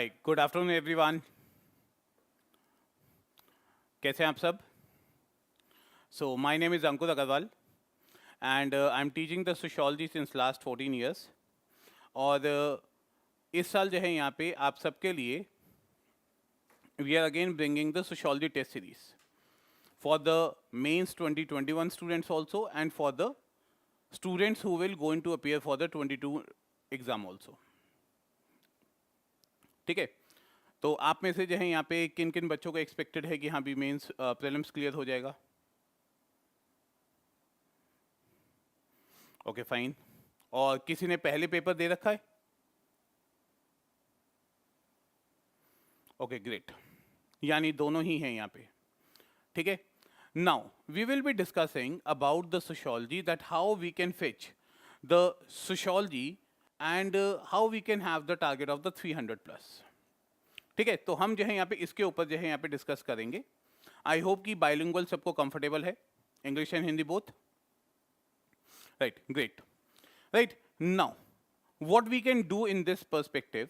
हाय, good afternoon everyone. कैसे हैं आप सब? So my name is Ankur Agarwal and I am teaching the sociology since last 14 years. और इस साल जो है यहाँ पे आप सबके लिए we are again bringing the sociology test series for the mains 2021 students also and for the students who will going to appear for the 22 exam also. ठीक है, तो आप में से जो है यहाँ पे किन किन बच्चों को एक्सपेक्टेड है कि हाँ भी मेंस प्रीलिम्स क्लियर हो जाएगा? Okay fine. और किसी ने पहले पेपर दे रखा है? ओके ग्रेट, यानी दोनों ही हैं यहाँ पे। ठीक है, now we will be discussing about the sociology, that how we can fetch the sociology and how we can have the target of the 300 plus. ठीक है, तो हम जो है यहाँ पे इसके ऊपर जो है यहाँ पे डिस्कस करेंगे। आई होप कि बाइलिंगुअल सबको कंफर्टेबल है, English and Hindi both. Right, great. Right, now what we can do in this perspective,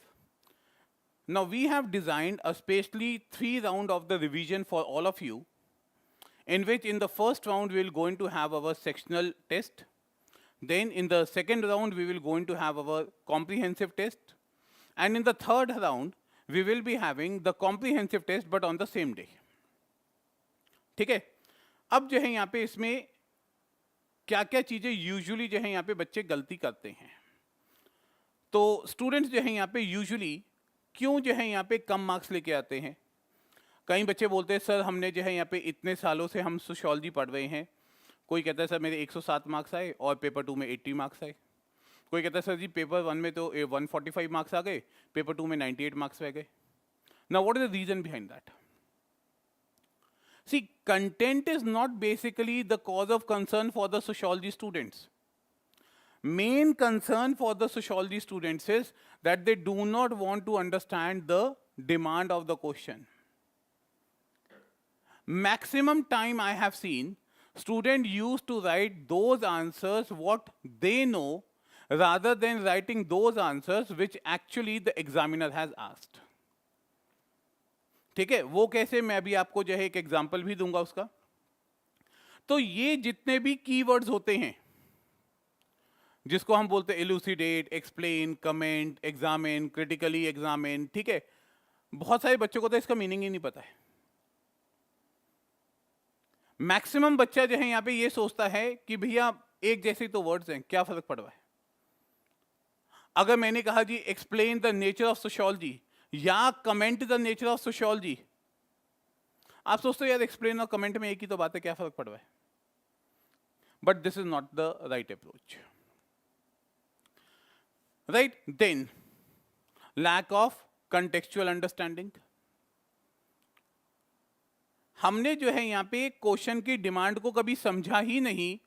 now we have designed a specially 3 round of the revision for all of you, in which in the first round we will going to have our sectional test, then in the second round we will going to have our comprehensive test, and in the third round we will be having the comprehensive test but on the same day. ठीक है, अब जो है यहाँ पे इसमें क्या क्या चीजें यूजुअली जो है यहाँ पे बच्चे गलती करते हैं। तो स्टूडेंट्स जो है यहाँ पे यूजुअली क्यों जो है यहाँ पे कम मार्क्स लेके आते हैं? कई बच्चे बोलते हैं सर हमने जो है यहाँ पे इतने सालों से हम सोशियोलॉजी पढ़ रहे हैं। कोई कहता है सर मेरे 107 मार्क्स आए और पेपर 2 में 80 मार्क्स आए। कोई कहता है सर जी पेपर 1 में तो 145 मार्क्स आ गए, पेपर 2 में 98 मार्क्स रह गए। Now what is the reason behind that? See, content is not basically the cause of concern for the sociology students. Main concern for the sociology students is that they do not want to understand the demand of the question. Maximum time I have seen students used to write those answers what they know rather than writing those answers which actually the examiner has asked. ठीक है, वो कैसे, मैं अभी आपको जो है एक एग्जांपल भी दूंगा उसका। तो ये जितने भी कीवर्ड्स होते हैं जिसको हम बोलते हैं elucidate, explain, comment, examine, critically examine, ठीक है, बहुत सारे बच्चों को तो इसका मीनिंग ही नहीं पता है। मैक्सिमम बच्चा जो है यहाँ पे ये सोचता है कि भैया एक जैसे तो वर्ड्स हैं, क्या फर्क पड़ रहा है। अगर मैंने कहा जी explain the nature of sociology या comment the nature of sociology, आप सोचते हो यार एक्सप्लेन और कमेंट में एक ही तो बात है, क्या फर्क पड़ रहा है। But this is not the right approach. Right, then lack of contextual understanding. हमने जो है यहाँ पे क्वेश्चन की डिमांड को कभी समझा ही नहीं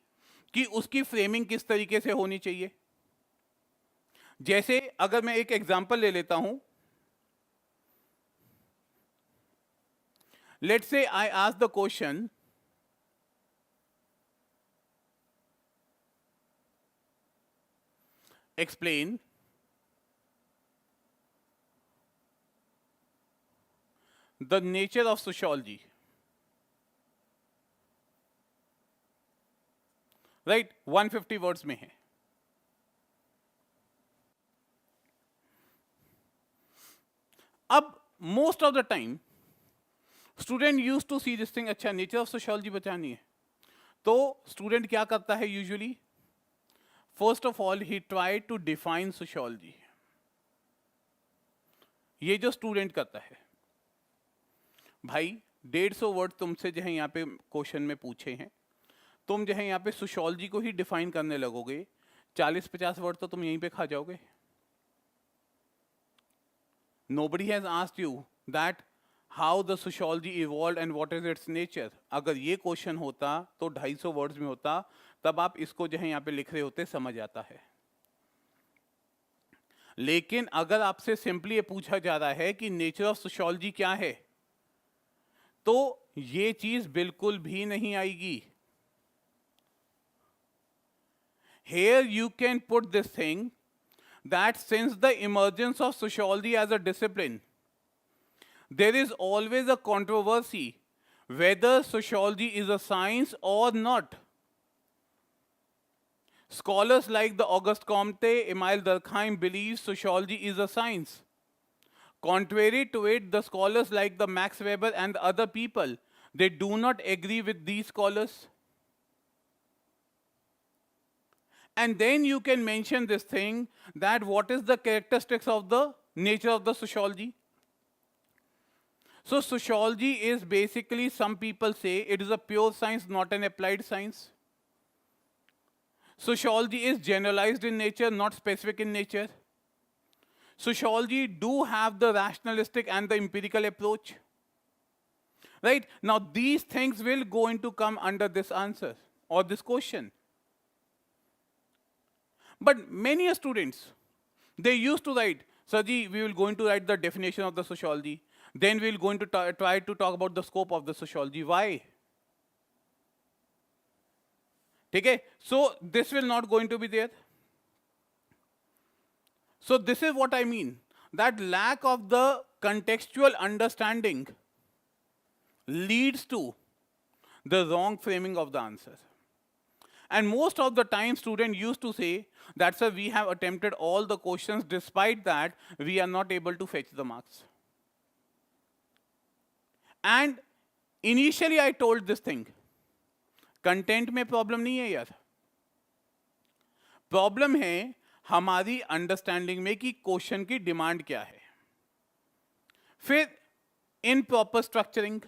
कि उसकी फ्रेमिंग किस तरीके से होनी चाहिए। जैसे अगर मैं एक एग्जांपल ले लेता हूं, let's say I ask the question, explain the nature of sociology, right? 150 words में है। अब most of the time student use to see this thing, अच्छा नेचर ऑफ सोशियोलॉजी बतानी है, तो स्टूडेंट क्या करता है usually? First of all he try to define sociology. ये जो स्टूडेंट करता है, भाई 150 वर्ड तुमसे जो है यहाँ पे क्वेश्चन में पूछे हैं, तुम जो है यहाँ पे सोशियोलॉजी को ही डिफाइन करने लगोगे, 40-50 वर्ड तो तुम यहीं पे खा जाओगे। Nobody has asked you that how the sociology evolved and what is its nature. अगर ये क्वेश्चन होता तो 250 वर्ड्स में होता, तब आप इसको जो है यहाँ पे लिख रहे होते, समझ आता है। लेकिन अगर आपसे सिंपली ये पूछा जा रहा है कि नेचर ऑफ सोशियोलॉजी क्या है, तो ये चीज बिल्कुल भी नहीं आएगी। Here you can put this thing that since the emergence of sociology as a discipline, there is always a controversy whether sociology is a science or not. Scholars like the Auguste Comte, Emile Durkheim believe sociology is a science. Contrary to it, the scholars like the Max Weber and other people, they do not agree with these scholars. And then you can mention this thing that what is the characteristics of the nature of the sociology. So sociology is basically, some people say, it is a pure science, not an applied science. Sociology is generalized in nature, not specific in nature. Sociology do have the rationalistic and the empirical approach. Right? Now these things will going to come under this answer or this question. But many students, they used to write, Sarji, we will going to write the definition of the sociology. Then we will going to try to talk about the scope of the sociology. Why? Okay? So this will not going to be there. So this is what I mean. That lack of the contextual understanding leads to the wrong framing of the answer. And most of the time students used to say that, sir, we have attempted all the questions, despite that we are not able to fetch the marks. And initially I told this thing, content में problem नहीं है यार, problem है हमारी understanding में कि question की demand क्या है. फिर इन प्रॉपर स्ट्रक्चरिंग,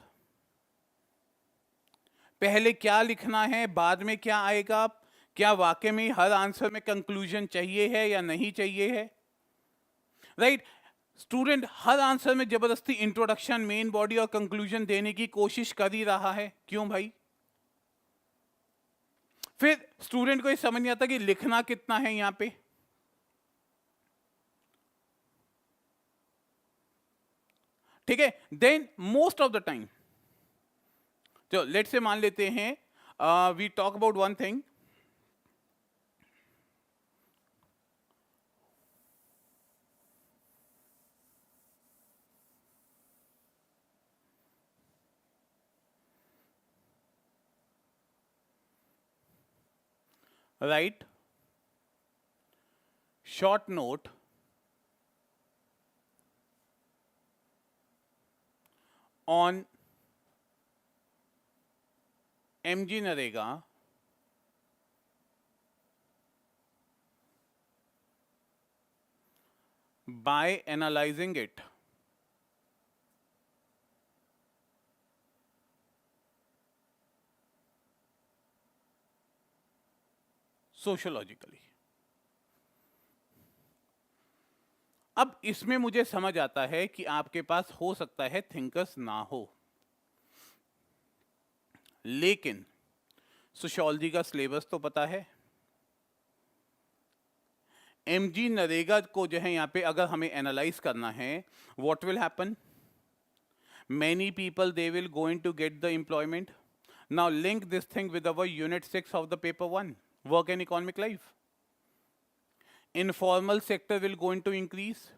पहले क्या लिखना है, बाद में क्या आएगा, क्या वाकई में हर आंसर में कंक्लूजन चाहिए है या नहीं चाहिए है. राइट? स्टूडेंट हर आंसर में जबरदस्ती इंट्रोडक्शन, मेन बॉडी और कंक्लूजन देने की कोशिश कर ही रहा है. क्यों भाई? फिर स्टूडेंट को ये समझ नहीं आता कि लिखना कितना है यहां पे. ठीक है? Then most of the time, तो लेट्स से मान लेते हैं we talk about one thing. Write short note on MG Narega by analyzing it. Sociologically. अब इसमें मुझे समझ आता है कि आपके पास हो सकता है थिंकर्स ना हो, लेकिन सोशियोलॉजी का सिलेबस तो पता है. एमजी नरेगा को जो है यहां पे अगर हमें एनालाइज करना है, what will happen? Many people, they will going to get the employment. Now link this thing with our unit 6 of the paper 1, work and economic life. Informal sector will going to increase,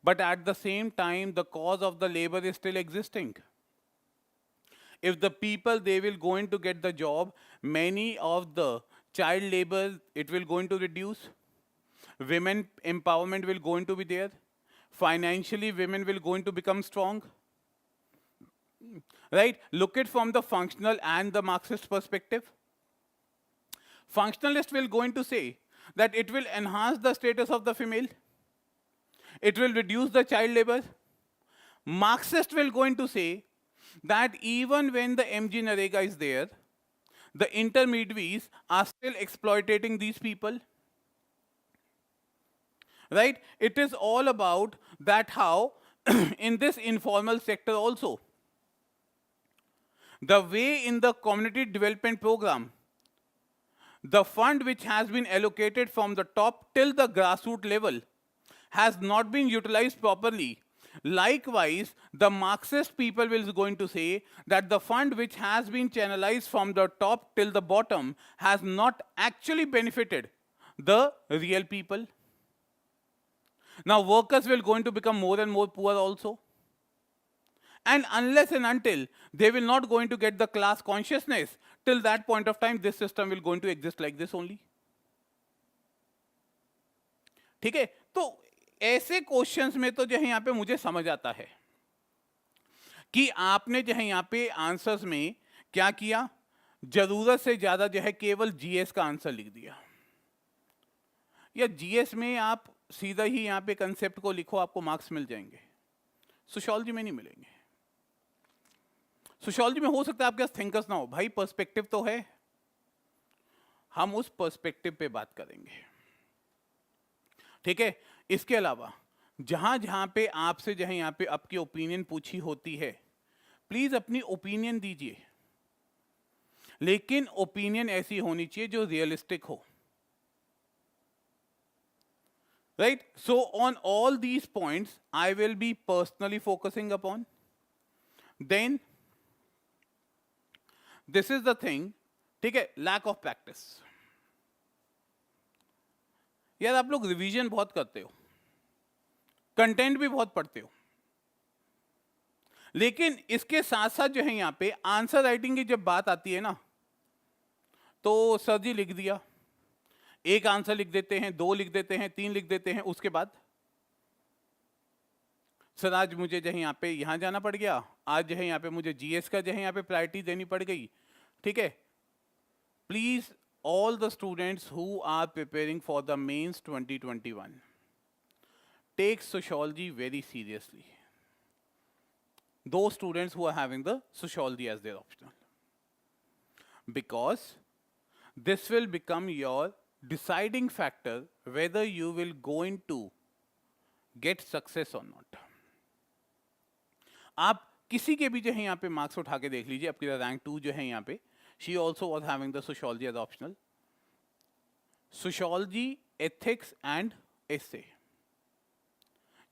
but at the same time the cause of the labor is still existing. If the people, they will going to get the job, many of the child labor, it will going to reduce. Women empowerment will going to be there. Financially women will going to become strong. Right? Look at from the functional and the Marxist perspective. Functionalist will going to say that it will enhance the status of the female. It will reduce the child labor. Marxist will going to say that even when the MG Narega is there, the intermediaries are still exploiting these people. Right? It is all about that how in this informal sector also, the way in the community development program, the fund which has been allocated from the top till the grassroots level has not been utilized properly. Likewise, the Marxist people will going to say that the fund which has been channelized from the top till the bottom has not actually benefited the real people. Now workers will going to become more and more poor also. And unless and until they will not going to get the class consciousness, till that point of time this system will going to exist like this only. ठीक है, तो ऐसे questions में तो जो है यहाँ पे मुझे समझ आता है कि आपने जो है यहाँ पे आंसर्स में क्या किया, जरूरत से ज्यादा जो है केवल जीएस का आंसर लिख दिया, या जीएस में आप सीधा ही यहाँ पे कंसेप्ट को लिखो, आपको मार्क्स मिल जाएंगे, सोशियोलॉजी में नहीं मिलेंगे। सोशियोलॉजी में हो सकता है आपके पास थिंकर्स ना हो, भाई पर्सपेक्टिव तो है, हम उस पर्सपेक्टिव पे बात करेंगे, ठीक है। इसके अलावा जहां जहां पे आपसे जो है यहाँ पे आपकी ओपिनियन पूछी होती है, प्लीज अपनी ओपिनियन दीजिए, लेकिन ओपिनियन ऐसी होनी चाहिए जो रियलिस्टिक हो, right. So on all these points I will be personally focusing upon. Then this is the thing, ठीक है, लैक ऑफ प्रैक्टिस। यार आप लोग रिवीजन बहुत करते हो, कंटेंट भी बहुत पढ़ते हो, लेकिन इसके साथ साथ जो है यहां पे आंसर राइटिंग की जब बात आती है ना, तो सर जी लिख दिया, एक आंसर लिख देते हैं, दो लिख देते हैं, तीन लिख देते हैं, उसके बाद सर आज मुझे जो है यहाँ पे यहाँ जाना पड़ गया, आज जो है यहाँ पे मुझे जीएस का जो है यहाँ पे प्रायोरिटी देनी पड़ गई, ठीक है। Please all the students who are preparing for the mains 2021 take sociology very seriously. Those students who are having the sociology as their optional, because this will become your deciding factor whether you will going to get success or not. आप किसी के भी जो है यहाँ पे marks उठा के देख लीजिए, आपकी रैंक 2 जो है यहाँ पे, she also was having the sociology as optional. Sociology, ethics and essay,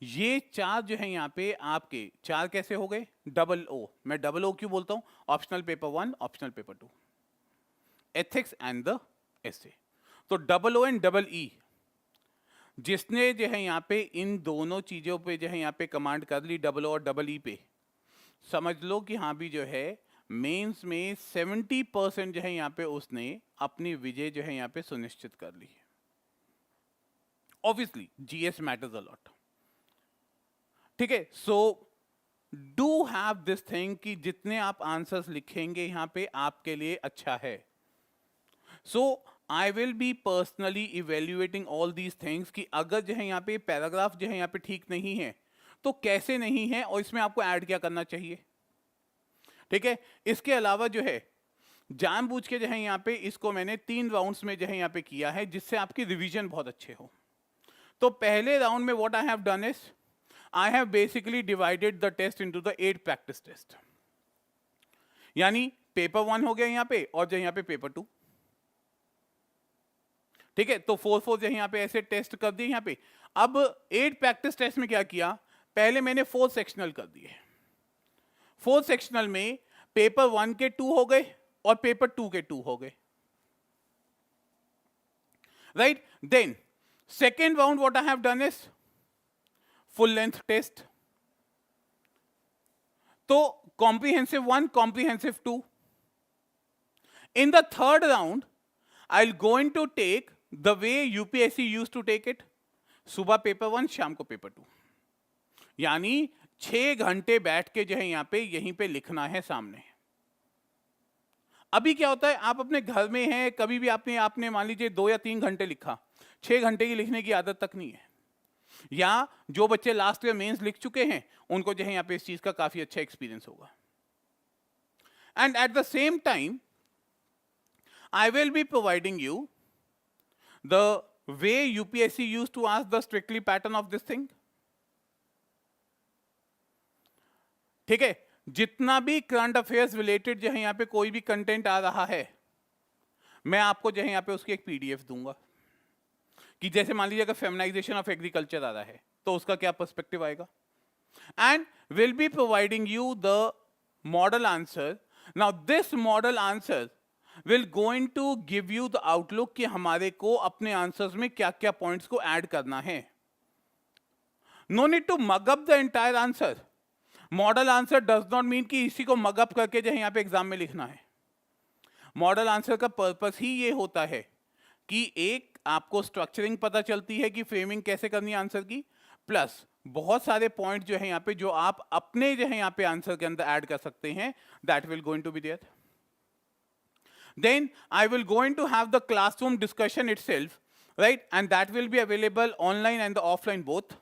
ये चार जो है यहाँ पे आपके चार कैसे हो गए, डबल ओ। मैं डबल ओ क्यों बोलता हूँ, optional paper 1, optional paper 2, ethics and the essay. तो double O and double E, जिसने जो है यहाँ पे इन दोनों चीजों पे जो है यहाँ पे कमांड कर ली, डबल ओ और डबल ई पे, समझ लो कि हाँ भी जो है मेंस में 70% जो है यहाँ पे उसने अपनी विजय जो है यहाँ पे सुनिश्चित कर ली है। Obviously GS matters a lot, ठीक है। So do have this thing कि जितने आप आंसर्स लिखेंगे यहाँ पे आपके लिए अच्छा है। So I will be personally evaluating all these things कि अगर जो है यहाँ पे पैराग्राफ जो है यहाँ पे ठीक नहीं है तो कैसे नहीं है और इसमें आपको ऐड क्या करना चाहिए, ठीक है। इसके अलावा जो है जानबूझ के जो है यहाँ पे इसको मैंने 3 राउंड्स में जो है यहाँ पे किया है, जिससे आपकी रिवीजन बहुत अच्छे हो। तो पहले राउंड में what I have done is I have basically divided the test into the 8 practice test, यानी पेपर 1 हो गया यहाँ पे और जो यहाँ पे पेपर 2, ठीक है। तो 4 जो है यहाँ पे ऐसे टेस्ट कर दिए यहाँ पे। अब 8 प्रैक्टिस टेस्ट में क्या किया, पहले मैंने 4 सेक्शनल कर दिए। 4 सेक्शनल में पेपर 1 के 2 हो गए और पेपर 2 के 2 हो गए, right. Then second round what I have done is full length test. तो comprehensive 1, comprehensive 2। In the third round I will going to take the way UPSC used to take it, सुबह paper 1, शाम को paper 2, यानी 6 घंटे बैठ के जो है यहाँ पे यहीं पे लिखना है सामने। अभी क्या होता है, आप अपने घर में हैं, कभी भी आपने मान लीजिए 2 या 3 घंटे लिखा, 6 घंटे की लिखने की आदत तक नहीं है। या जो बच्चे लास्ट ईयर मेंस लिख चुके हैं उनको जो है यहाँ पे इस चीज का काफी अच्छा एक्सपीरियंस होगा। And at the same time I will be providing you the way UPSC used to ask the strictly pattern of this thing, ठीक है। जितना भी करंट अफेयर्स रिलेटेड जो है यहाँ पे कोई भी कंटेंट आ रहा है, मैं आपको जो है यहाँ पे उसकी एक पीडीएफ दूंगा कि जैसे मान लीजिए अगर फेमिनाइजेशन ऑफ एग्रीकल्चर आ रहा है तो उसका क्या पर्सपेक्टिव आएगा, and will be providing you the model answer. Now this model answer will going to give you the outlook कि हमारे को अपने आंसर्स में क्या क्या पॉइंट्स को ऐड करना है। No need to mug up the entire answer, model answer does not mean कि इसी को मगअप करके जो है यहाँ पे एग्जाम में लिखना है। मॉडल आंसर का पर्पस ही ये होता है कि एक आपको स्ट्रक्चरिंग पता चलती है कि फ्रेमिंग कैसे करनी है आंसर की, प्लस बहुत सारे पॉइंट जो है यहाँ पे जो आप अपने जो है यहाँ पे आंसर के अंदर ऐड कर सकते हैं, that will going to be there. Then I will going to have the classroom discussion itself, right? And that will be available online and the offline both.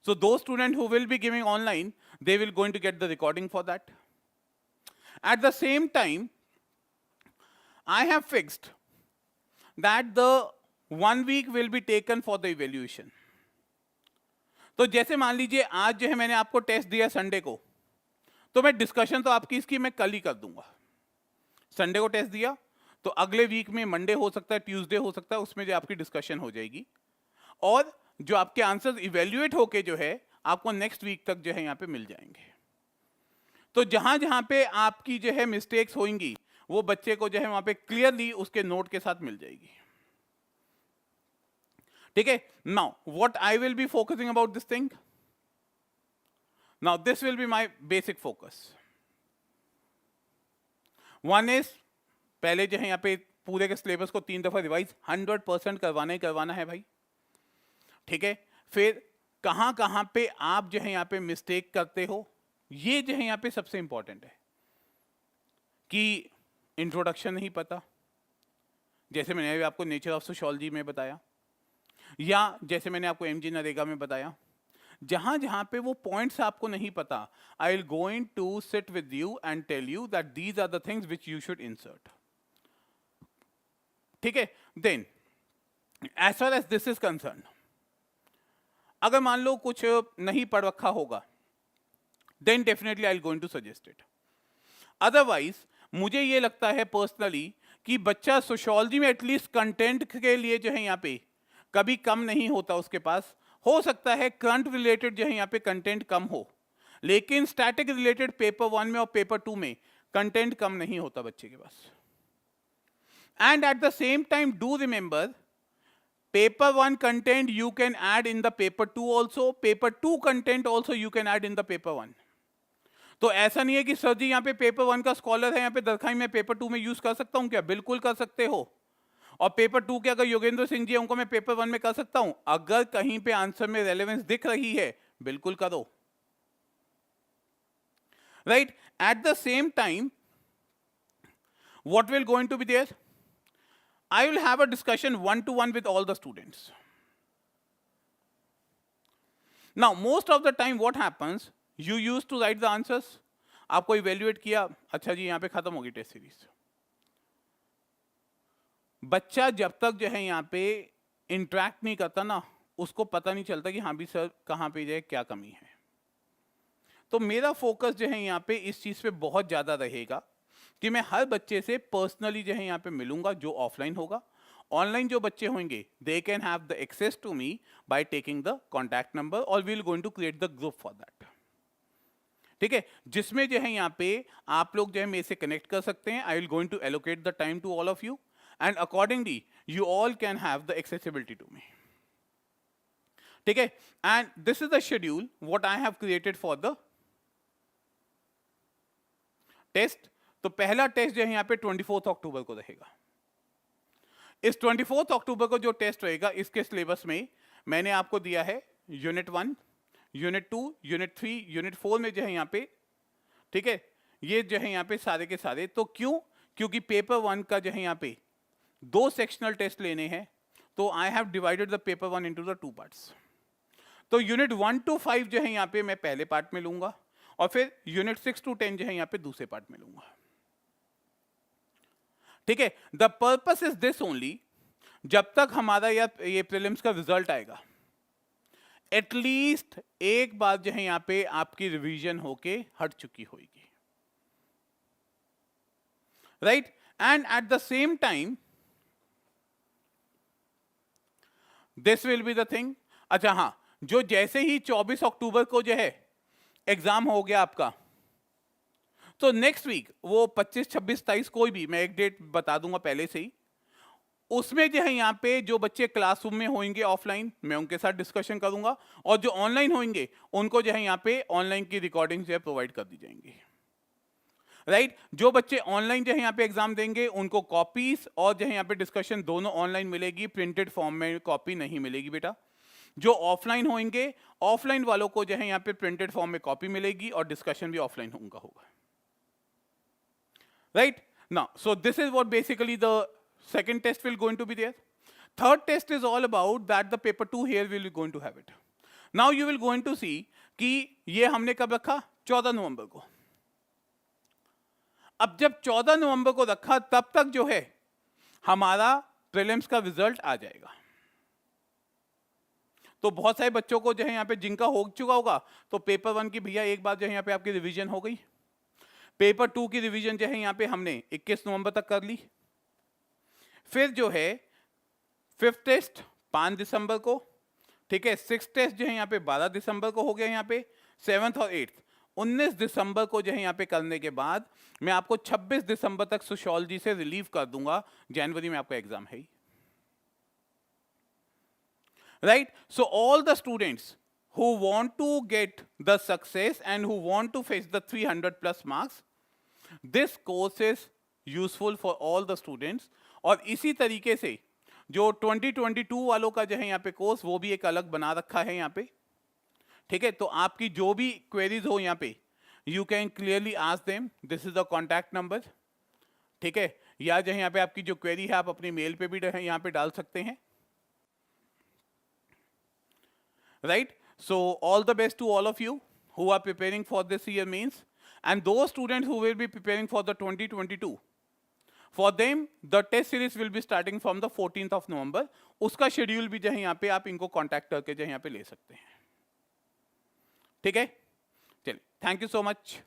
So those students who will be giving online, they will going to get the recording for that. At the same time, I have fixed that the 1 week will be taken for the evaluation. तो जैसे मान लीजिए आज जो है मैंने आपको test दिया संडे को, तो मैं डिस्कशन तो आपकी इसकी मैं कल ही कर दूंगा। संडे को टेस्ट दिया तो अगले वीक में मंडे हो सकता है, ट्यूसडे हो सकता है, उसमें जो आपकी डिस्कशन हो जाएगी और जो आपके आंसर्स इवेल्युएट होके जो है आपको नेक्स्ट वीक तक जो है यहाँ पे मिल जाएंगे। तो जहां जहां पे आपकी जो है मिस्टेक्स होंगी वो बच्चे को जो है वहां पे क्लियरली उसके नोट के साथ मिल जाएगी। ठीक है, now what I will be focusing about this thing, now this will be my basic focus. One is पहले जो है यहाँ पे पूरे के सिलेबस को 3 दफा रिवाइज 100% करवाना ही करवाना है भाई। ठीक है, फिर कहां कहां पे आप जो है यहाँ पे मिस्टेक करते हो, ये जो है यहाँ पे सबसे इंपॉर्टेंट है कि इंट्रोडक्शन नहीं पता, जैसे मैंने अभी आपको नेचर ऑफ सोशियोलॉजी में बताया, या जैसे मैंने आपको एमजी नरेगा में बताया, जहां जहां पे वो पॉइंट्स आपको नहीं पता, I will going to sit with you and tell you that these are the things which you should insert. ठीक है, then as far as this is concern, अगर मान लो कुछ नहीं पढ़ रखा होगा, then definitely I will going to suggest it. Otherwise मुझे ये लगता है पर्सनली कि बच्चा सोशियोलॉजी में एटलीस्ट कंटेंट के लिए जो है यहाँ पे कभी कम नहीं होता उसके पास। हो सकता है करंट रिलेटेड जो है यहाँ पे कंटेंट कम हो, लेकिन स्टैटिक रिलेटेड पेपर 1 में और पेपर 2 में कंटेंट कम नहीं होता बच्चे के पास। And at the same time, do remember, paper 1 content you can add in the paper 2 also, paper 2 content also you can add in the paper 1. तो ऐसा नहीं है कि सर जी यहाँ पे पेपर 1 का स्कॉलर है, यहाँ पे दरखाई में पेपर 2 में यूज कर सकता हूँ क्या? बिल्कुल कर सकते हो। और पेपर 2 के अगर योगेंद्र सिंह जी है उनको मैं पेपर 1 में कर सकता हूँ, अगर कहीं पे आंसर में रेलेवेंस दिख रही है बिल्कुल करो। Right, at the same time what will going to be there, I will have a discussion 1-to-1 with all the students. Now, most of the time what happens, you used to write the answers, आपको evaluate किया, अच्छा जी यहाँ पे खत्म होगी test series. बच्चा जब तक जो है यहाँ पे इंटरेक्ट नहीं करता ना, उसको पता नहीं चलता कि हाँ भी सर कहाँ पे जाए, क्या कमी है। तो मेरा फोकस जो है यहाँ पे इस चीज पे बहुत ज्यादा रहेगा कि मैं हर बच्चे से पर्सनली जो है यहाँ पे मिलूंगा, जो ऑफलाइन होगा। ऑनलाइन जो बच्चे होंगे they can have the access to me by taking the contact number और we will going to create the group for that. ठीक है, जिसमें जो है यहाँ पे आप लोग जो है मेरे से कनेक्ट कर सकते हैं। I will going to allocate the time to all of you and accordingly you all can have the accessibility to me. ठीक है, and this is the schedule what I have created for the test. तो पहला test जो है यहाँ पे 24 अक्टूबर को रहेगा। इस 24 अक्टूबर को जो टेस्ट रहेगा, इसके सिलेबस में मैंने आपको दिया है यूनिट 1, यूनिट 2, यूनिट 3, यूनिट 4 में जो है यहाँ पे, ठीक है, ये जो है यहाँ पे सारे के सारे। तो क्यों? क्योंकि पेपर 1 का जो है यहाँ पे 2 सेक्शनल टेस्ट लेने हैं, तो I have divided the paper 1 into the 2 parts. तो यूनिट 1 to 5 जो है यहाँ पे मैं पहले पार्ट में लूंगा और फिर यूनिट 6 to 10 जो है यहाँ पे दूसरे पार्ट में लूंगा। ठीक है, the purpose is this only, जब तक हमारा ये प्रीलिम्स का रिजल्ट आएगा, एटलीस्ट एक बार जो है यहाँ पे आपकी रिवीजन होके हट चुकी होगी। Right, and at the same time this will be the thing. अच्छा हाँ, जो जैसे ही 24 अक्टूबर को जो है एग्जाम हो गया आपका, तो नेक्स्ट वीक वो 25, 26, 27 कोई भी मैं एक डेट बता दूंगा पहले से ही, उसमें जो है यहाँ पे जो बच्चे क्लासरूम में होंगे ऑफलाइन, मैं उनके साथ डिस्कशन करूंगा, और जो ऑनलाइन होंगे उनको जो है यहाँ पे ऑनलाइन की रिकॉर्डिंग जो है प्रोवाइड कर दी जाएंगी। राइट जो बच्चे ऑनलाइन जो है यहाँ पे एग्जाम देंगे उनको कॉपीज और जो है यहाँ पे डिस्कशन दोनों ऑनलाइन मिलेगी, प्रिंटेड फॉर्म में कॉपी नहीं मिलेगी बेटा। जो ऑफलाइन होंगे, ऑफलाइन वालों को जो है यहाँ पे प्रिंटेड फॉर्म में कॉपी मिलेगी और डिस्कशन भी ऑफलाइन होगा। Right? Now, so this is what basically the second test will going to be there. Third test is all about that the paper 2 here will be going to have it. Now you will going to see कि ये हमने कब रखा, 14 नवंबर को। अब जब 14 नवंबर को रखा तब तक जो है हमारा प्रीलिम्स का रिजल्ट आ जाएगा। तो बहुत सारे बच्चों को जो है यहाँ पे जिनका हो चुका होगा तो पेपर 1 की भैया एक बार जो है यहाँ पे आपकी रिवीजन हो गई। पेपर 2 की रिवीजन जो है यहाँ पे हमने 21 नवंबर तक कर ली। फिर जो है 5th टेस्ट 5 दिसंबर को, ठीक है। 6th टेस्ट जो है यहाँ पे 12 दिसंबर को हो गया। यहाँ पे 7th और 8th 19 दिसंबर को जो है यहाँ पे करने के बाद मैं आपको 26 दिसंबर तक सोशियोलॉजी से रिलीव कर दूंगा। जनवरी में आपका एग्जाम है। Right, so all the students who want to get the success and who want to fetch the 300 plus marks, this course is useful for all the students। और इसी तरीके से जो 2022 वालों का जो है यहाँ पे कोर्स वो भी एक अलग बना रखा है यहाँ पे, ठीक है। तो आपकी जो भी क्वेरीज हो यहाँ पे you can clearly ask them, this is the contact number, ठीक है। या जो है यहाँ पे आपकी जो क्वेरी है आप अपनी मेल पे भी यहाँ पे डाल सकते हैं। Right, so all the best to all of you who are preparing for this year mains, and those students who will be preparing for the 2022, for them the test series will be starting from the 14th of November। उसका schedule भी जो है यहाँ पे आप इनको contact करके जो है यहाँ पे ले सकते हैं, ठीक है। चलिए, थैंक यू सो मच।